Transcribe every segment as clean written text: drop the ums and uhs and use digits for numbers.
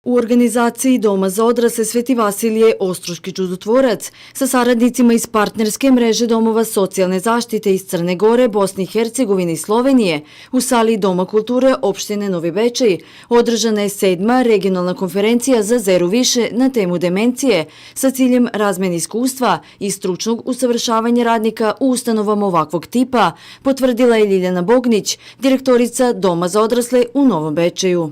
U organizaciji Doma za odrasle Sveti Vasilije Ostroški čudotvorac sa saradnicima iz partnerske mreže domova socijalne zaštite iz Crne Gore, Bosne i Hercegovine i Slovenije u sali Doma kulture opštine Novi Bečej održana je 7. regionalna konferencija za Zeru više na temu demencije sa ciljem razmene iskustva i stručnog usavršavanja radnika u ustanovama ovakvog tipa, potvrdila je Ljiljana Bognić, direktorica Doma za odrasle u Novom Bečeju.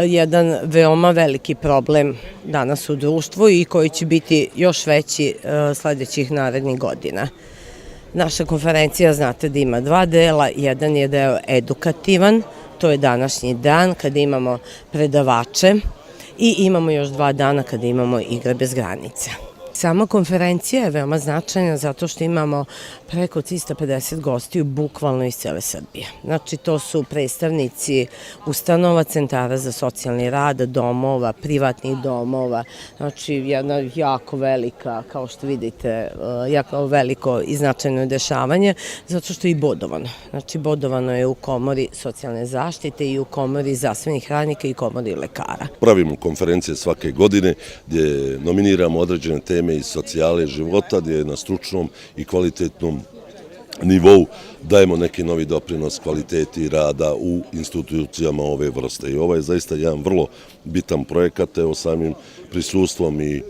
Jedan veoma veliki problem danas u društvu i koji će biti još veći sledećih narednih godina. Naša konferencija, znate da ima dva dela, jedan je deo edukativan, to je današnji dan kada imamo predavače i imamo još 2 dana kada imamo igre bez granica. Sama konferencija je veoma značajna zato što imamo preko 350 gostiju bukvalno iz cele Srbije. Znači to su predstavnici ustanova, centara za socijalni rad, domova, privatnih domova, znači jedna jako velika, kao što vidite, jako veliko i značajno dešavanje zato što je i bodovano. Znači bodovano je u Komori socijalne zaštite i u Komori zdravstvenih radnika i Komori lekara. Pravimo konferencije svake godine gdje nominiramo određene teme iz socijale života, gdje na stručnom i kvalitetnom nivou dajemo neki novi doprinos kvaliteti rada u institucijama ove vrste. I ovo je zaista jedan vrlo bitan projekat, evo samim prisustvom i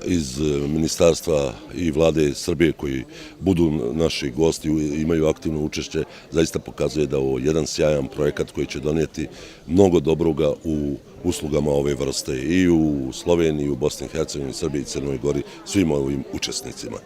iz ministarstva i vlade Srbije koji budu naši gosti, imaju aktivno učešće, zaista pokazuje da je ovo jedan sjajan projekat koji će donijeti mnogo dobroga u uslugama ove vrste i u Sloveniji, u Bosni i Hercegovini, Srbiji i Crnoj Gori, svim ovim učesnicima.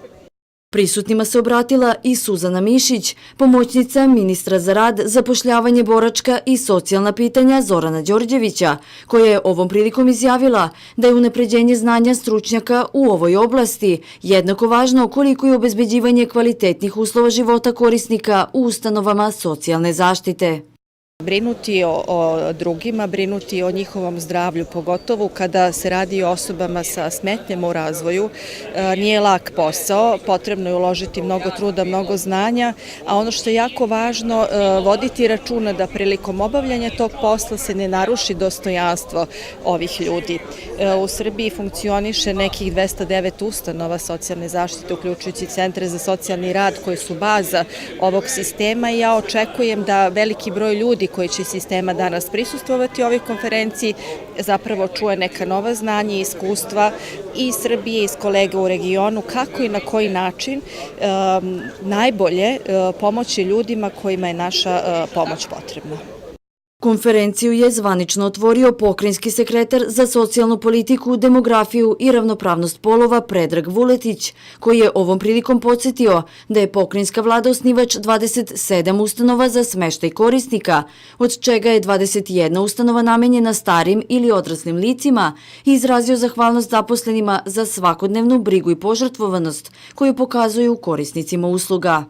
Prisutnima se obratila i Suzana Mišić, pomoćnica ministra za rad, zapošljavanje, boračka i socijalna pitanja Zorana Đorđevića, koja je ovom prilikom izjavila da je unapređenje znanja stručnjaka u ovoj oblasti jednako važno koliko i obezbeđivanje kvalitetnih uslova života korisnika u ustanovama socijalne zaštite. Brinuti o drugima, brinuti o njihovom zdravlju, pogotovo kada se radi o osobama sa smetnjama u razvoju, nije lak posao, potrebno je uložiti mnogo truda, mnogo znanja, a ono što je jako važno, voditi računa da prilikom obavljanja tog posla se ne naruši dostojanstvo ovih ljudi. U Srbiji funkcioniše nekih 209 ustanova socijalne zaštite, uključujući centre za socijalni rad koji su baza ovog sistema i ja očekujem da veliki broj ljudi koji će iz sistema danas prisustvovati ovoj konferenciji zapravo čuje neka nova znanja i iskustva i Srbije i iz kolega u regionu kako i na koji način najbolje pomoći ljudima kojima je naša pomoć potrebna. Konferenciju je zvanično otvorio pokrajinski sekretar za socijalnu politiku, demografiju i ravnopravnost polova Predrag Vuletić, koji je ovom prilikom podsjetio da je pokrajinska vlada osnivač 27 ustanova za smeštaj korisnika, od čega je 21 ustanova namenjena starim ili odraslim licima i izrazio zahvalnost zaposlenima za svakodnevnu brigu i požrtvovanost koju pokazuju korisnicima usluga.